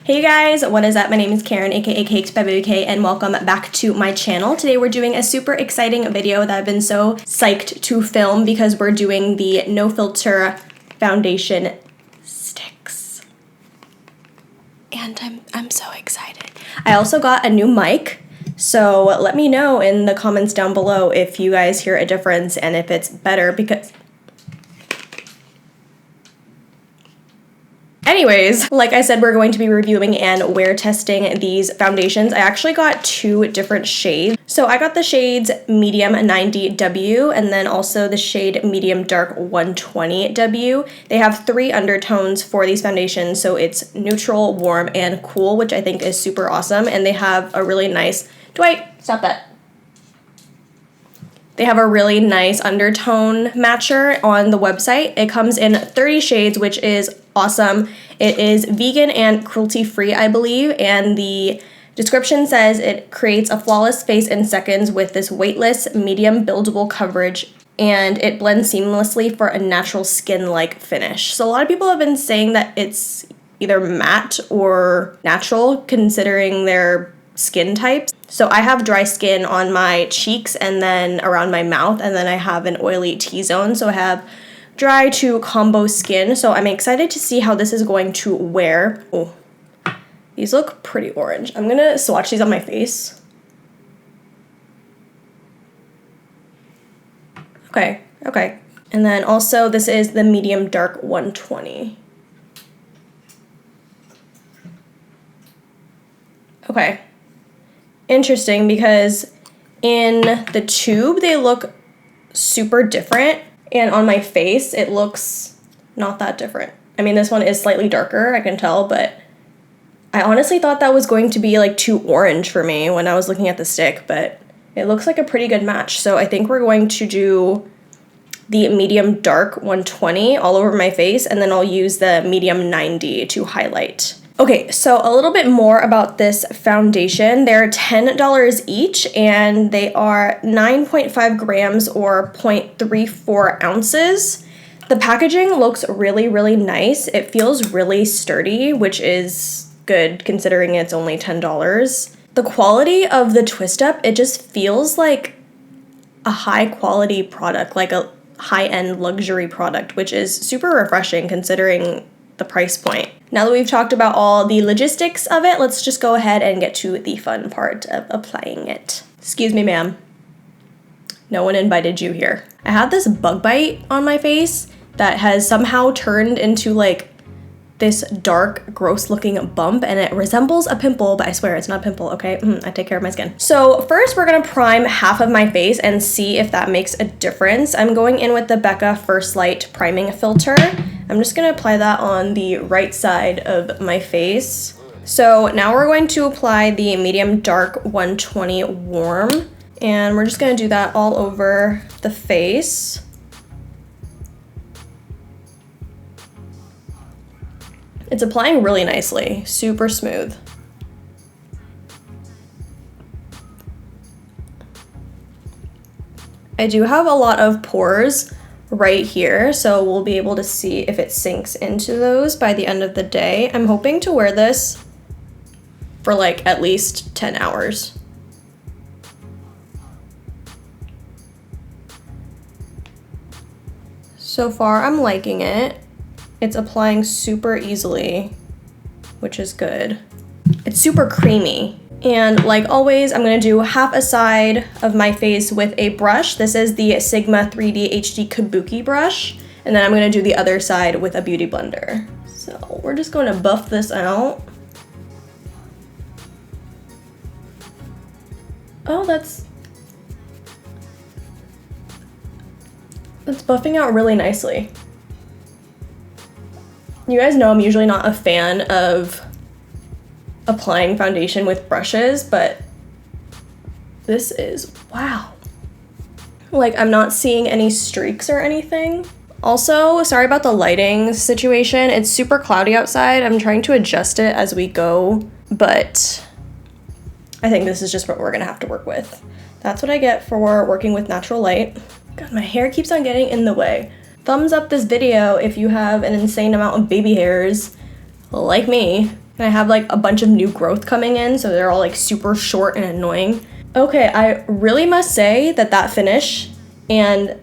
Hey guys, what is up? My name is Karen, aka cakedbybabyk, and welcome back to my channel. Today we're doing a super exciting video that I've been so psyched to film because we're doing the No Filter foundation sticks. And I'm so excited. I also got a new mic, so let me know in the comments down below if you guys hear a difference and if it's better because... Anyways, like I said, we're going to be reviewing and wear testing these foundations. I actually got two different shades. So I got the shades Medium 90W and then also the shade Medium Dark 120W. They have three undertones for these foundations, so it's neutral, warm, and cool, which I think is super awesome. And they have a really nice... Dwight, stop that. They have a really nice undertone matcher on the website. It comes in 30 shades, which is awesome. It is vegan and cruelty-free, I believe, and the description says it creates a flawless face in seconds with this weightless, medium buildable coverage, and it blends seamlessly for a natural skin-like finish. So a lot of people have been saying that it's either matte or natural, considering their skin types. So I have dry skin on my cheeks and then around my mouth, and then I have an oily T-zone, so I have dry to combo skin. So I'm excited to see how this is going to wear. Oh, these look pretty orange. I'm gonna swatch these on my face. Okay. And then also this is the Medium Dark 120. Okay. Interesting, because in the tube they look super different, and on my face it looks not that different. I mean, this one is slightly darker, I can tell, but I honestly thought that was going to be like too orange for me when I was looking at the stick, but it looks like a pretty good match. So I think we're going to do the Medium Dark 120 all over my face, and then I'll use the Medium 90 to highlight. Okay, so a little bit more about this foundation. They're $10 each, and they are 9.5 grams or 0.34 ounces. The packaging looks really, really nice. It feels really sturdy, which is good considering it's only $10. The quality of the twist up, it just feels like a high quality product, like a high-end luxury product, which is super refreshing considering the price point. Now that we've talked about all the logistics of it, let's just go ahead and get to the fun part of applying it. Excuse me, ma'am. No one invited you here. I have this bug bite on my face that has somehow turned into like this dark, gross looking bump, and it resembles a pimple, but I swear it's not a pimple, okay? I take care of my skin. So first we're gonna prime half of my face and see if that makes a difference. I'm going in with the Becca First Light Priming Filter. I'm just gonna apply that on the right side of my face. So now we're going to apply the Medium Dark 120 Warm, and we're just gonna do that all over the face. It's applying really nicely, super smooth. I do have a lot of pores right here, so we'll be able to see if it sinks into those by the end of the day. I'm hoping to wear this for like at least 10 hours. So far, I'm liking it. It's applying super easily, which is good. It's super creamy. And like always, I'm gonna do half a side of my face with a brush. This is the Sigma 3D HD Kabuki brush. And then I'm gonna do the other side with a beauty blender. So we're just gonna buff this out. Oh, that's buffing out really nicely. You guys know I'm usually not a fan of applying foundation with brushes, but this is, wow. Like, I'm not seeing any streaks or anything. Also, sorry about the lighting situation. It's super cloudy outside. I'm trying to adjust it as we go, but I think this is just what we're gonna have to work with. That's what I get for working with natural light. God, my hair keeps on getting in the way. Thumbs up this video if you have an insane amount of baby hairs like me. And I have like a bunch of new growth coming in, so they're all like super short and annoying. Okay, I really must say that finish and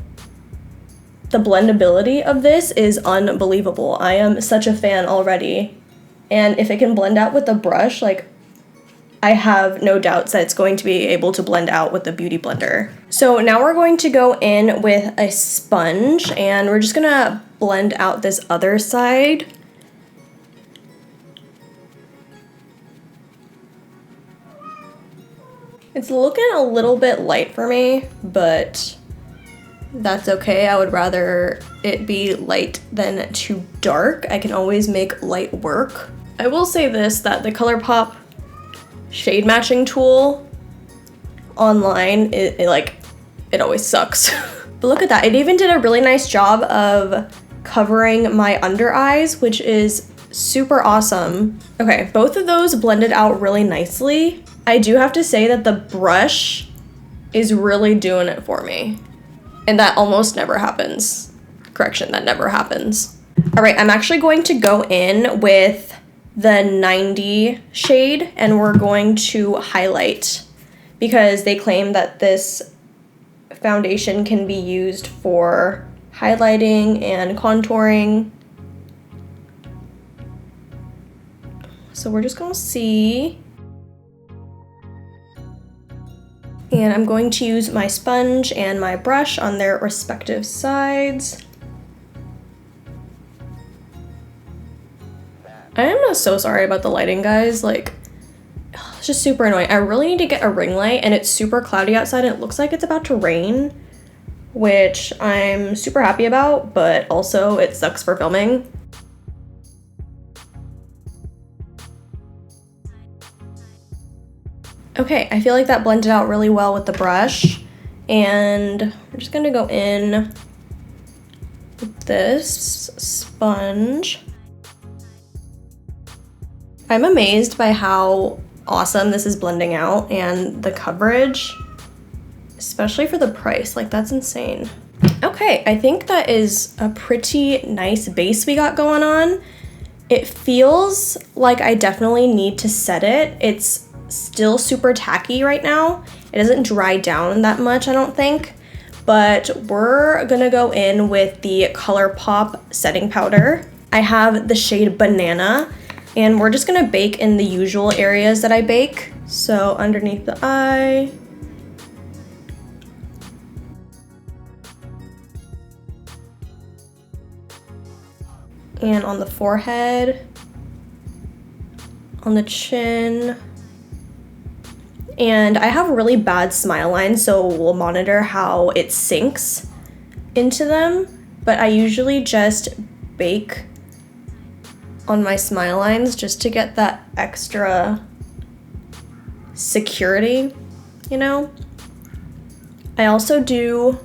the blendability of this is unbelievable. I am such a fan already. And if it can blend out with the brush, like, I have no doubts that it's going to be able to blend out with the Beauty Blender. So now we're going to go in with a sponge and we're just gonna blend out this other side. It's looking a little bit light for me, but that's okay. I would rather it be light than too dark. I can always make light work. I will say this, that the ColourPop shade matching tool online, it always sucks. But look at that, it even did a really nice job of covering my under eyes, which is super awesome. Okay, both of those blended out really nicely. I do have to say that the brush is really doing it for me. And that almost never happens. Correction, that never happens. All right, I'm actually going to go in with the 90 shade and we're going to highlight because they claim that this foundation can be used for highlighting and contouring. So we're just gonna see. And I'm going to use my sponge and my brush on their respective sides. I am so sorry about the lighting, guys. Like, it's just super annoying. I really need to get a ring light and it's super cloudy outside and it looks like it's about to rain, which I'm super happy about, but also it sucks for filming. Okay, I feel like that blended out really well with the brush, and I'm just gonna go in with this sponge. I'm amazed by how awesome this is blending out and the coverage, especially for the price. Like, that's insane. Okay, I think that is a pretty nice base we got going on. It feels like I definitely need to set it. It's still super tacky right now. It doesn't dry down that much, I don't think, but we're gonna go in with the ColourPop setting powder. I have the shade Banana, and we're just gonna bake in the usual areas that I bake. So underneath the eye, and on the forehead, on the chin. And I have really bad smile lines, so we'll monitor how it sinks into them. But I usually just bake on my smile lines just to get that extra security, you know? I also do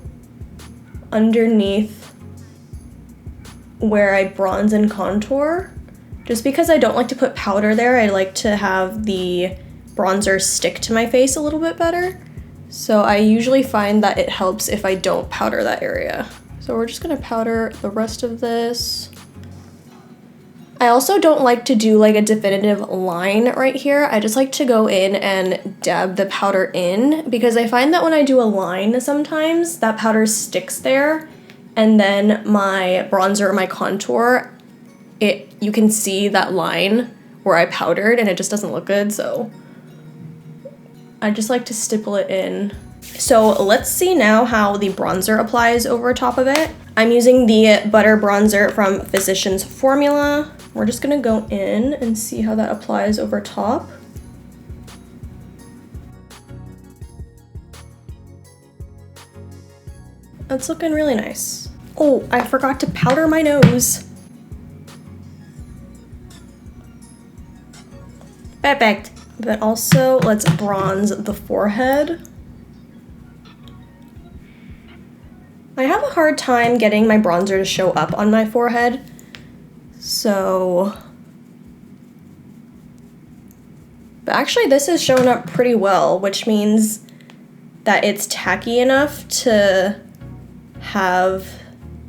underneath where I bronze and contour. Just because I don't like to put powder there, I like to have the bronzer stick to my face a little bit better. So I usually find that it helps if I don't powder that area. So we're just gonna powder the rest of this. I also don't like to do like a definitive line right here. I just like to go in and dab the powder in because I find that when I do a line sometimes that powder sticks there and then my bronzer or my contour, you can see that line where I powdered and it just doesn't look good, so I just like to stipple it in. So let's see now how the bronzer applies over top of it. I'm using the Butter Bronzer from Physicians Formula. We're just gonna go in and see how that applies over top. That's looking really nice. Oh, I forgot to powder my nose. Perfect. But also, let's bronze the forehead. I have a hard time getting my bronzer to show up on my forehead, so... But actually, this is showing up pretty well, which means that it's tacky enough to have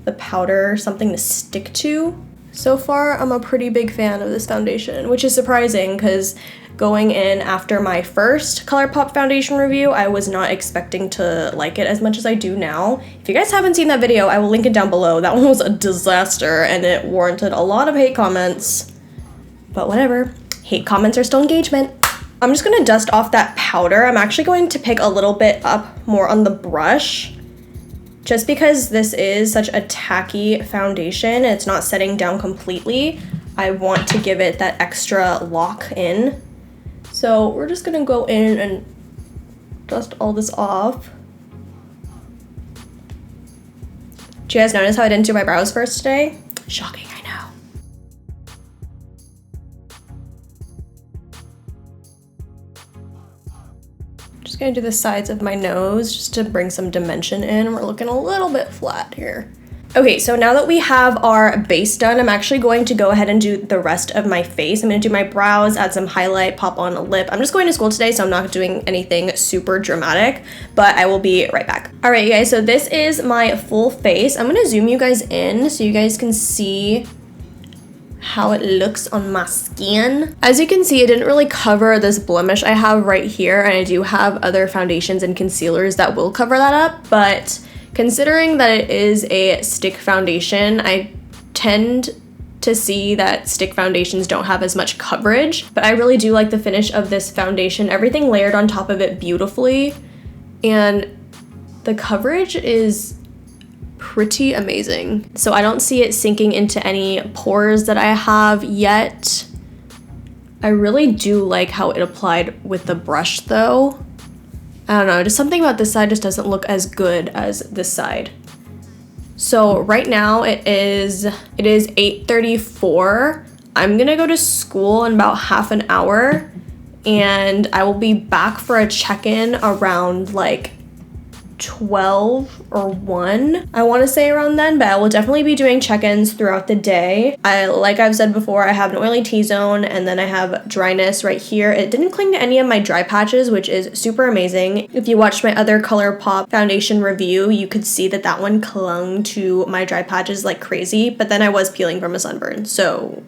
the powder something to stick to. So far, I'm a pretty big fan of this foundation, which is surprising because going in after my first ColourPop foundation review, I was not expecting to like it as much as I do now. If you guys haven't seen that video, I will link it down below. That one was a disaster and it warranted a lot of hate comments, but whatever. Hate comments are still engagement. I'm just gonna dust off that powder. I'm actually going to pick a little bit up more on the brush just because this is such a tacky foundation and it's not setting down completely. I want to give it that extra lock in. So we're just gonna go in and dust all this off. Did you guys notice how I didn't do my brows first today? Shocking, I know. Just gonna do the sides of my nose just to bring some dimension in. We're looking a little bit flat here. Okay, so now that we have our base done, I'm actually going to go ahead and do the rest of my face. I'm gonna do my brows, add some highlight, pop on a lip. I'm just going to school today, so I'm not doing anything super dramatic, but I will be right back. All right, you guys, so this is my full face. I'm gonna zoom you guys in so you guys can see how it looks on my skin. As you can see, it didn't really cover this blemish I have right here, and I do have other foundations and concealers that will cover that up, but considering that it is a stick foundation, I tend to see that stick foundations don't have as much coverage, but I really do like the finish of this foundation. Everything layered on top of it beautifully, and the coverage is pretty amazing. So I don't see it sinking into any pores that I have yet. I really do like how it applied with the brush though. I don't know, just something about this side just doesn't look as good as this side. So right now it is 8:34. I'm gonna go to school in about half an hour and I will be back for a check-in around like 12 or 1. I want to say around then, but I will definitely be doing check-ins throughout the day. Like I've said before, I have an oily T-zone and then I have dryness right here. It didn't cling to any of my dry patches, which is super amazing. If you watched my other ColourPop foundation review, you could see that that one clung to my dry patches like crazy, but then I was peeling from a sunburn, so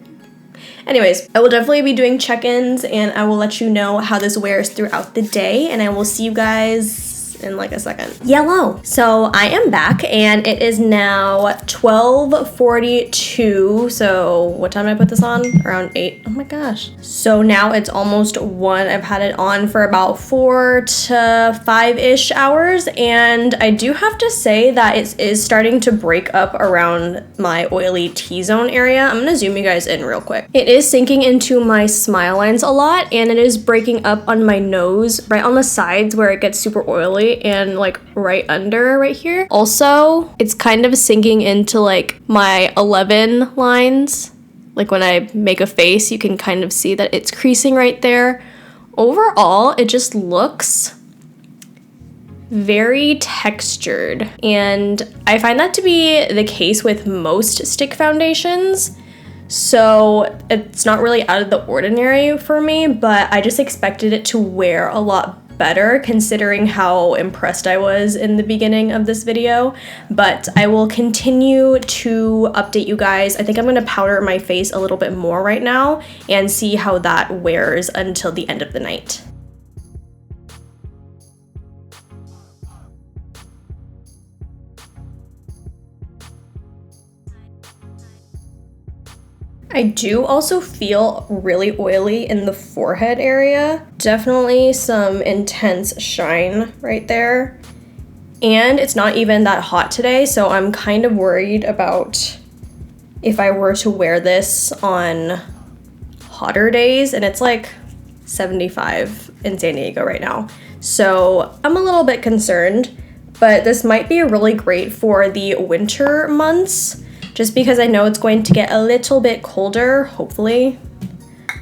anyways, I will definitely be doing check-ins and I will let you know how this wears throughout the day, and I will see you guys in like a second. Yellow. So I am back and it is now 12:42. So what time did I put this on? Around 8. Oh my gosh. So now it's almost 1. I've had it on for about 4 to 5-ish hours, and I do have to say that it is starting to break up around my oily T-zone area. I'm gonna zoom you guys in real quick. It is sinking into my smile lines a lot, and it is breaking up on my nose, right on the sides where it gets super oily, and like right under right here. Also, it's kind of sinking into like my 11 lines. Like when I make a face, you can kind of see that it's creasing right there. Overall, it just looks very textured, and I find that to be the case with most stick foundations. So it's not really out of the ordinary for me, but I just expected it to wear a lot better considering how impressed I was in the beginning of this video. But I will continue to update you guys. I think I'm going to powder my face a little bit more right now and see how that wears until the end of the night. I do also feel really oily in the forehead area. Definitely some intense shine right there. And it's not even that hot today, so I'm kind of worried about if I were to wear this on hotter days, and it's like 75 in San Diego right now. So I'm a little bit concerned, but this might be really great for the winter months, just because I know it's going to get a little bit colder, hopefully,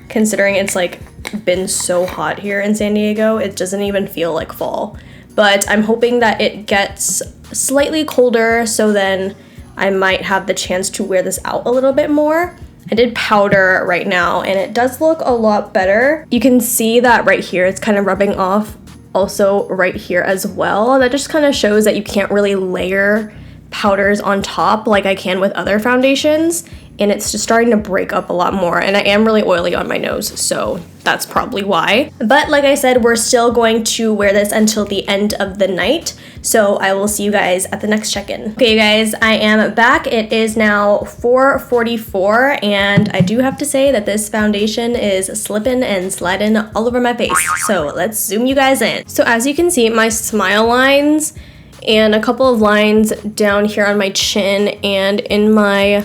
considering it's like been so hot here in San Diego. It doesn't even feel like fall, but I'm hoping that it gets slightly colder, so then I might have the chance to wear this out a little bit more. I did powder right now and it does look a lot better. You can see that right here, it's kind of rubbing off also right here as well. That just kind of shows that you can't really layer powders on top like I can with other foundations, and it's just starting to break up a lot more, and I am really oily on my nose, so that's probably why. But like I said, we're still going to wear this until the end of the night, so I will see you guys at the next check-in. Okay, you guys, I am back. It is now 4:44, and I do have to say that this foundation is slipping and sliding all over my face, so let's zoom you guys in. So as you can see, my smile lines and a couple of lines down here on my chin and in my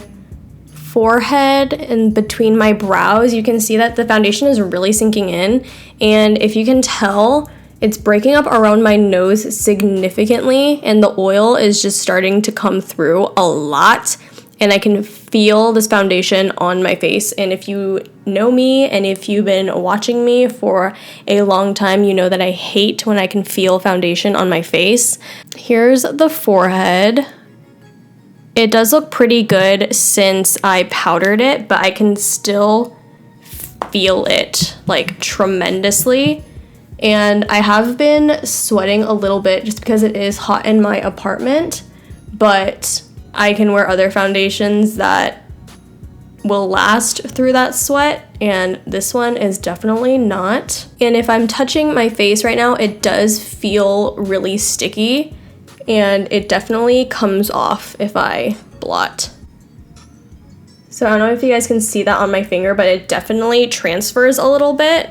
forehead and between my brows, you can see that the foundation is really sinking in, and if you can tell, it's breaking up around my nose significantly, and the oil is just starting to come through a lot, and I can feel this foundation on my face. And if you know me and if you've been watching me for a long time, you know that I hate when I can feel foundation on my face. Here's the forehead. It does look pretty good since I powdered it, but I can still feel it like tremendously. And I have been sweating a little bit just because it is hot in my apartment, but I can wear other foundations that will last through that sweat, and this one is definitely not. And if I'm touching my face right now, it does feel really sticky, and it definitely comes off if I blot. So I don't know if you guys can see that on my finger, but it definitely transfers a little bit.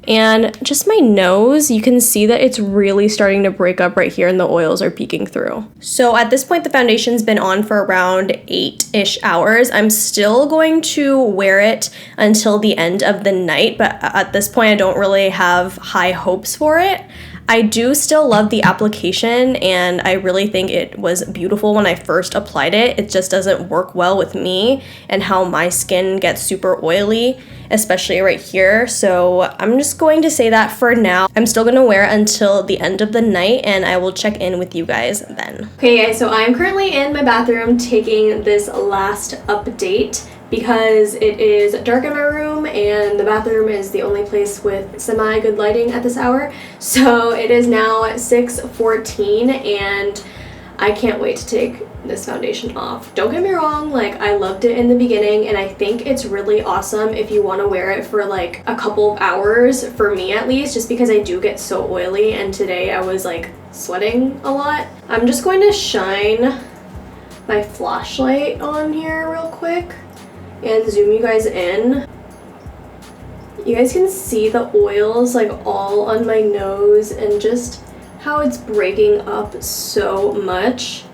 And just my nose, you can see that it's really starting to break up right here and the oils are peeking through. So at this point, the foundation's been on for around 8-ish hours. I'm still going to wear it until the end of the night, but at this point, I don't really have high hopes for it. I do still love the application, and I really think it was beautiful when I first applied it. It just doesn't work well with me and how my skin gets super oily, especially right here. So I'm just going to say that for now. I'm still gonna wear it until the end of the night, and I will check in with you guys then. Okay guys, so I'm currently in my bathroom taking this last update because it is dark in my room and the bathroom is the only place with semi-good lighting at this hour. So it is now 6:14 and I can't wait to take this foundation off. Don't get me wrong, like I loved it in the beginning and I think it's really awesome if you want to wear it for like a couple of hours, for me at least, just because I do get so oily and today I was like sweating a lot. I'm just going to shine my flashlight on here real quick and zoom you guys in. You guys can see the oils like all on my nose and just how it's breaking up so much.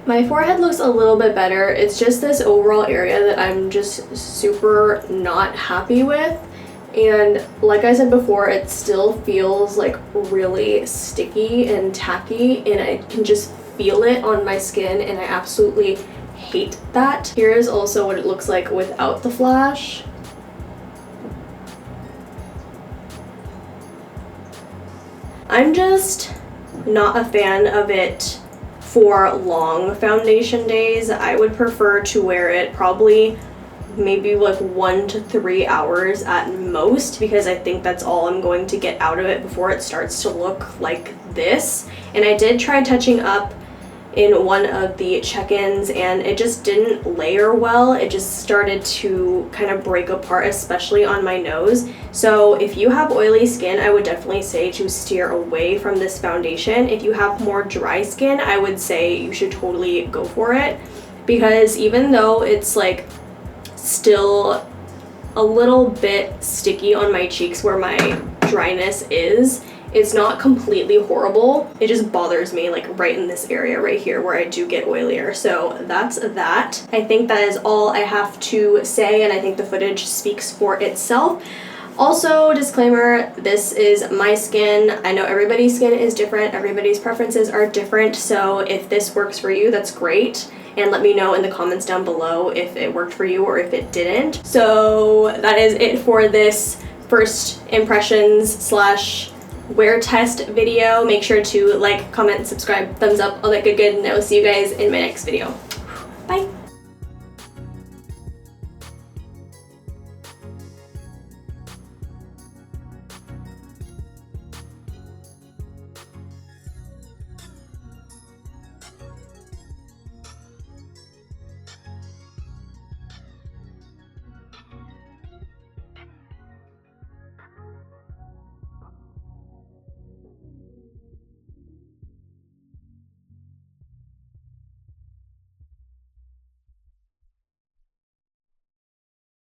My forehead looks a little bit better. It's just this overall area that I'm just super not happy with. And like I said before, it still feels like really sticky and tacky and I can just feel it on my skin and I absolutely hate that. Here is also what it looks like without the flash. I'm just not a fan of it for long foundation days. I would prefer to wear it probably maybe like 1 to 3 hours at most, because I think that's all I'm going to get out of it before it starts to look like this. And I did try touching up in one of the check-ins and it just didn't layer well. It just started to kind of break apart, especially on my nose. So if you have oily skin, I would definitely say to steer away from this foundation. If you have more dry skin, I would say you should totally go for it, because even though it's like still a little bit sticky on my cheeks where my dryness is, it's not completely horrible. It just bothers me like right in this area right here where I do get oilier. So that's that. I think that is all I have to say, and I think the footage speaks for itself. Also, disclaimer, this is my skin. I know everybody's skin is different. Everybody's preferences are different. So if this works for you, that's great. And let me know in the comments down below if it worked for you or if it didn't. So that is it for this first impressions slash wear test video. Make sure to like, comment, subscribe, thumbs up, all that good, and I will see you guys in my next video. Bye.